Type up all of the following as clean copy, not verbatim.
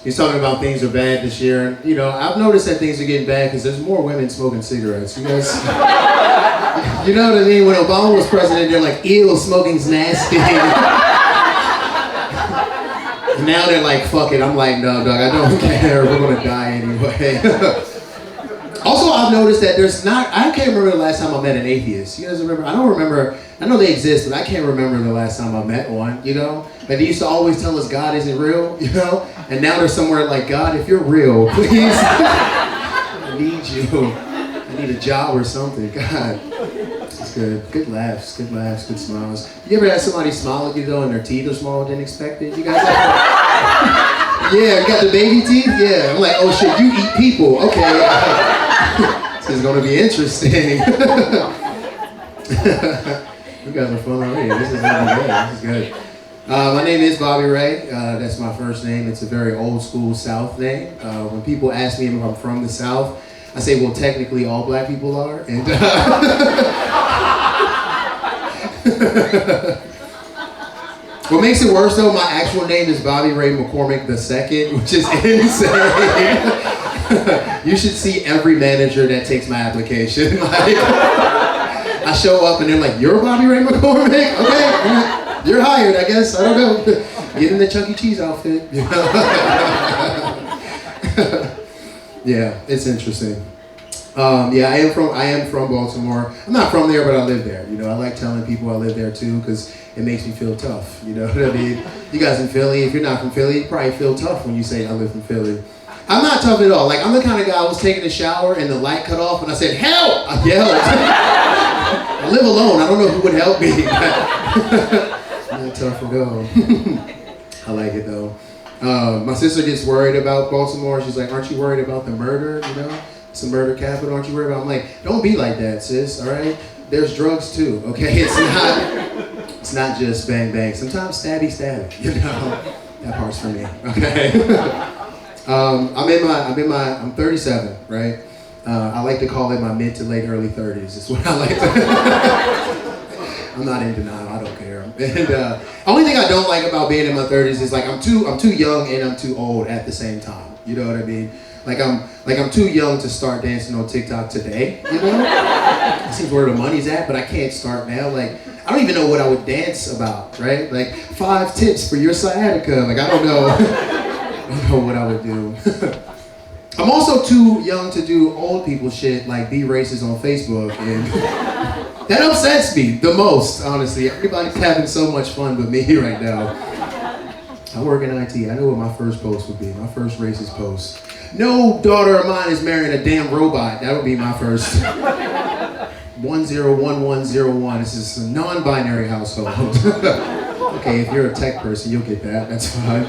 He's talking about things are bad this year. You know, I've noticed that things are getting bad because there's more women smoking cigarettes. You guys, you know what I mean? When Obama was president, they're like, ew, smoking's nasty. Now they're like, fuck it. I'm like, no, dog, I don't care. We're gonna die anyway. Also, I've noticed that I can't remember the last time I met an atheist. You guys remember? I don't remember. I know they exist, but I can't remember the last time I met one, you know? Like, they used to always tell us God isn't real, you know? And now they're somewhere like, God, if you're real, please, I need you. I need a job or something, God. It's good. Good laughs, good smiles. You ever had somebody smile at you, though, and their teeth are smaller than expected? You guys ever? Yeah, you got the baby teeth? Yeah. I'm like, oh shit, you eat people. Okay. This is gonna be interesting. You guys are fun already. This is gonna be good. This is good. My name is Bobby Ray. That's my first name. It's a very old school South name. When people ask me if I'm from the South, I say, well, technically all black people are. And what makes it worse though, my actual name is Bobby Ray McCormick II, which is insane. You should see every manager that takes my application. Like, I show up and they're like, you're Bobby Ray McCormick? Okay, you're hired, I guess. I don't know. Get in the Chuck E. Cheese outfit. You know? Yeah, it's interesting. Yeah, I am from Baltimore. I'm not from there, but I live there. You know, I like telling people I live there too because it makes me feel tough. You know what I mean? You guys in Philly, if you're not from Philly, you probably feel tough when you say I live from Philly. I'm not tough at all. Like, I'm the kind of guy, I was taking a shower and the light cut off and I said, help! I yelled. I live alone. I don't know who would help me. I'm not tough at all. I like it though. My sister gets worried about Baltimore. She's like, aren't you worried about the murder? You know, it's a murder capital. Aren't you worried about? I'm like, don't be like that, sis. All right. There's drugs too. Okay. It's not just bang bang. Sometimes stabby stabby. You know, that part's for me. Okay. I'm 37, right? I like to call it my mid to late early 30s. It's what I like to. I'm not in denial. I don't care. And only thing I don't like about being in my 30s is like I'm too young and I'm too old at the same time. You know what I mean? Like I'm too young to start dancing on TikTok today. You know? That seems where the money's at, but I can't start now. Like I don't even know what I would dance about, right? Like 5 tips for your sciatica. Like I don't know. I don't know what I would do. I'm also too young to do old people shit like be racist on Facebook, and that upsets me the most, honestly. Everybody's having so much fun with me right now. I work in IT. I know what my first post would be, my first racist post. No daughter of mine is marrying a damn robot. That would be my first. 101101. This is a non-binary household. Okay, if you're a tech person, you'll get that. That's fine.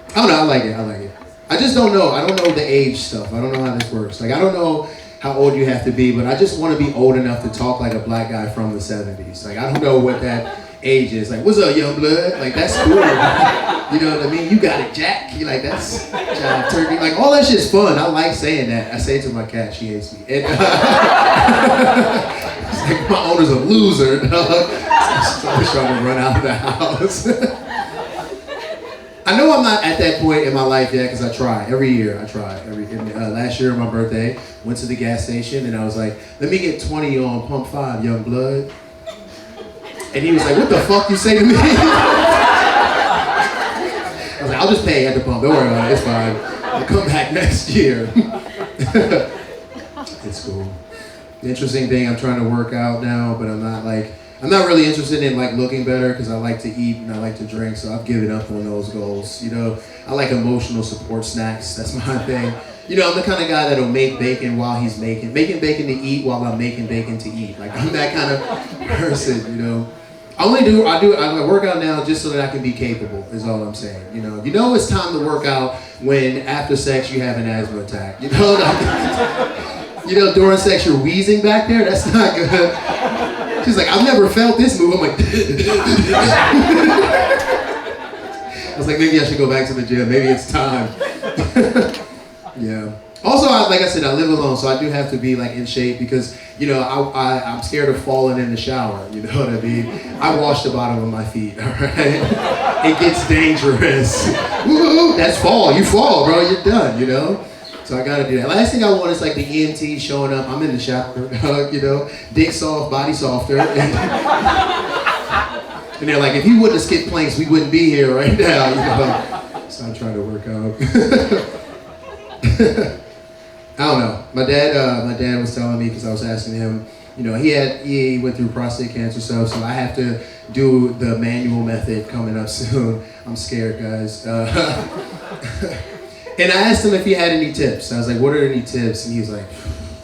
I don't know, I like it. I just don't know. I don't know the age stuff. I don't know how this works. Like, I don't know how old you have to be, but I just want to be old enough to talk like a black guy from the 70s. Like, I don't know what that age is. Like, what's up, young blood? Like, that's cool. You know what I mean? You got it, Jack. You like, that's John Turkey. Like, all that shit's fun. I like saying that. I say it to my cat. She hates me. And, it's like, my owner's a loser, dog. She's always trying to run out of the house. I know I'm not at that point in my life yet because I try. Every year I try. Last year on my birthday, went to the gas station and I was like, let me get 20 on pump 5, young blood. And he was like, what the fuck you say to me? I was like, I'll just pay at the pump. Don't worry about it. It's fine. I'll come back next year. It's cool. The interesting thing, I'm trying to work out now, but I'm not really interested in like looking better because I like to eat and I like to drink, so I've given up on those goals. You know, I like emotional support snacks. That's my thing. You know, I'm the kind of guy that'll make bacon while he's making bacon to eat while I'm making bacon to eat. Like I'm that kind of person. You know, I work out now just so that I can be capable. Is all I'm saying. You know it's time to work out when after sex you have an asthma attack. You know, like, during sex you're wheezing back there. That's not good. She's like, I've never felt this move. I'm like, I was like, maybe I should go back to the gym. Maybe it's time. Yeah. Also, like I said, I live alone, so I do have to be like in shape because I'm scared of falling in the shower. You know what I mean? I wash the bottom of my feet. All right, it gets dangerous. Woo, that's fall. You fall, bro. You're done. You know. So I gotta do that. Last thing I want is like the EMT showing up. I'm in the shower, dick soft, body softer, and they're like, if he wouldn't have skipped planks, we wouldn't be here right now. So I'm trying to work out. I don't know. My dad was telling me because I was asking him. He went through prostate cancer stuff, so I have to do the manual method coming up soon. I'm scared, guys. And I asked him if he had any tips. I was like, what are any tips? And he was like,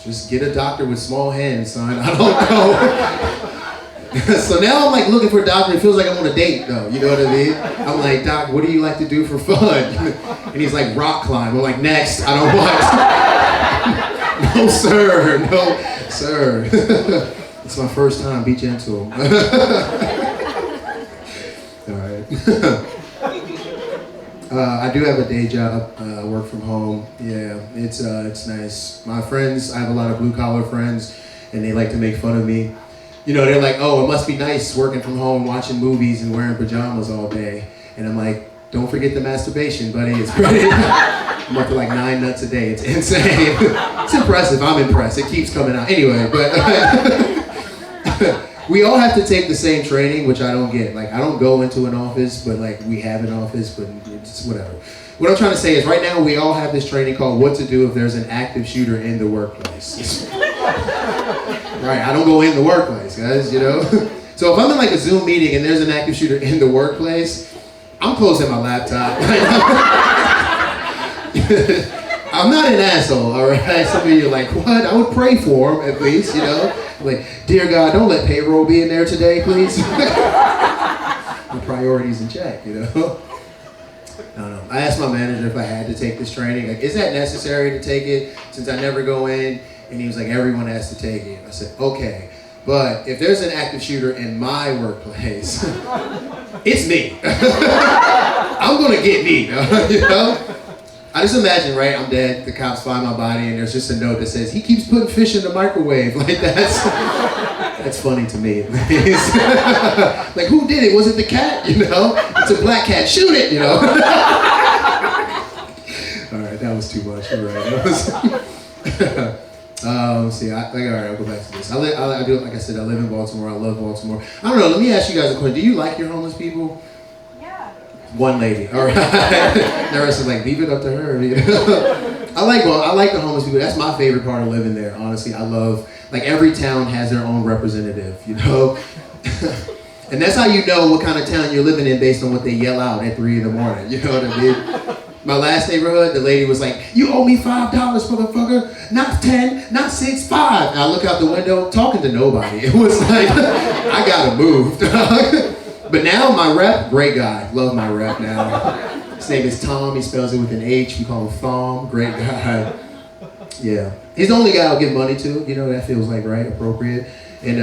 just get a doctor with small hands, son. I don't know. So now I'm like looking for a doctor. It feels like I'm on a date though. You know what I mean? I'm like, Doc, what do you like to do for fun? And he's like, rock climb. I'm like, next. I don't want. No, sir. No, sir. It's my first time. Be gentle. All right. I do have a day job, work from home. Yeah, it's nice. My friends, I have a lot of blue collar friends, and they like to make fun of me. They're like, oh, it must be nice working from home, watching movies and wearing pajamas all day. And I'm like, don't forget the masturbation, buddy. It's pretty. I'm up to like 9 nuts a day. It's insane. It's impressive. I'm impressed. It keeps coming out. Anyway, but we all have to take the same training, which I don't get. Like, I don't go into an office, but like we have an office, but it's whatever. What I'm trying to say is right now we all have this training called what to do if there's an active shooter in the workplace. Right, I don't go in the workplace, guys, So if I'm in like a Zoom meeting and there's an active shooter in the workplace, I'm closing my laptop. I'm not an asshole, all right? Some of you are like, what? I would pray for him at least, Like, dear God, don't let payroll be in there today, please. My priorities in check, I don't know. I asked my manager if I had to take this training. Like, is that necessary to take it since I never go in? And he was like, everyone has to take it. I said, okay. But if there's an active shooter in my workplace, it's me. I'm gonna get me, I just imagine, right, I'm dead, the cops find my body, and there's just a note that says, he keeps putting fish in the microwave. Like, that's funny to me, at least. Like, who did it? Was it the cat, It's a black cat, shoot it, All right, that was too much, you're right. Let's see, all right, I'll go back to this. I do, like I said, I live in Baltimore, I love Baltimore. I don't know, let me ask you guys a question. Do you like your homeless people? One lady, all right. The rest is like, leave it up to her. I like the homeless people. That's my favorite part of living there. Honestly, I love like every town has their own representative, And that's how you know what kind of town you're living in based on what they yell out at 3 a.m. You know what I mean? My last neighborhood, the lady was like, "You owe me $5, motherfucker. Not 10, not 6, 5." And I look out the window, talking to nobody. It was like, I gotta move. But now my rep, great guy. Love my rep now. His name is Tom. He spells it with an H. We call him Thom. Great guy. Yeah. He's the only guy I'll give money to. That feels like right, appropriate. And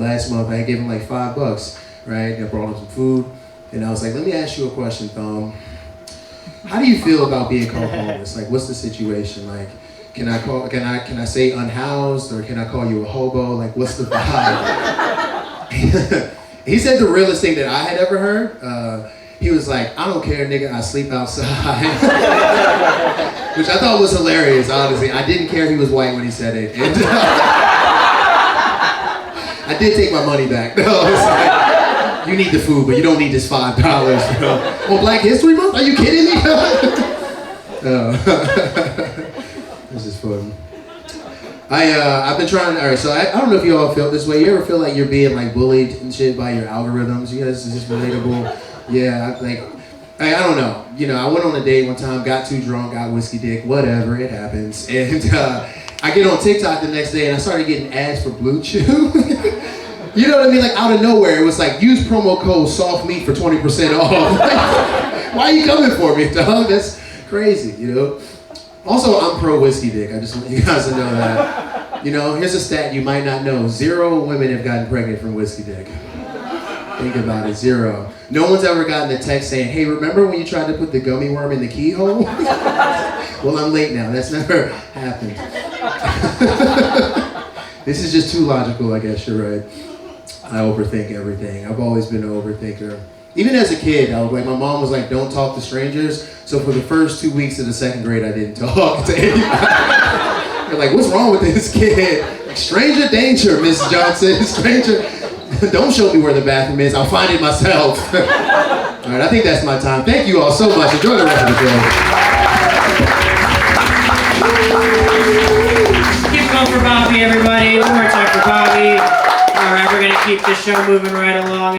last month I gave him like $5, right? And I brought him some food. And I was like, let me ask you a question, Thom. How do you feel about being called homeless? Like, what's the situation? Like, can I say unhoused, or can I call you a hobo? Like, what's the vibe? He said the realest thing that I had ever heard. He was like, I don't care, nigga, I sleep outside. Which I thought was hilarious, honestly. I didn't care he was white when he said it. And, I did take my money back. No, it's like, you need the food, but you don't need this $5. On Black History Month? Are you kidding me? This is fun. I've been trying. All right, so I don't know if you all felt this way. You ever feel like you're being like bullied and shit by your algorithms? You guys, is this relatable? Yeah, I don't know. I went on a date one time, got too drunk, got whiskey dick, whatever, it happens. And I get on TikTok the next day and I started getting ads for Blue Chew. You know what I mean? Like out of nowhere, it was like, use promo code SOFTMEAT for 20% off. Why are you coming for me, dog? That's crazy, Also, I'm pro whiskey dick. I just want you guys to know that. Here's a stat you might not know. 0 women have gotten pregnant from whiskey dick. Think about it, 0. No one's ever gotten a text saying, hey, remember when you tried to put the gummy worm in the keyhole? Well, I'm late now. That's never happened. This is just too logical, I guess you're right. I overthink everything. I've always been an overthinker. Even as a kid, I was like, my mom was like, don't talk to strangers. So for the first 2 weeks of the 2nd grade, I didn't talk to anybody. They're like, what's wrong with this kid? Like, stranger danger, Miss Johnson. Stranger, don't show me where the bathroom is. I'll find it myself. All right, I think that's my time. Thank you all so much. Enjoy the rest of the day. Keep it going for Bobby, everybody. One more time for Bobby. All right, we're going to keep this show moving right along.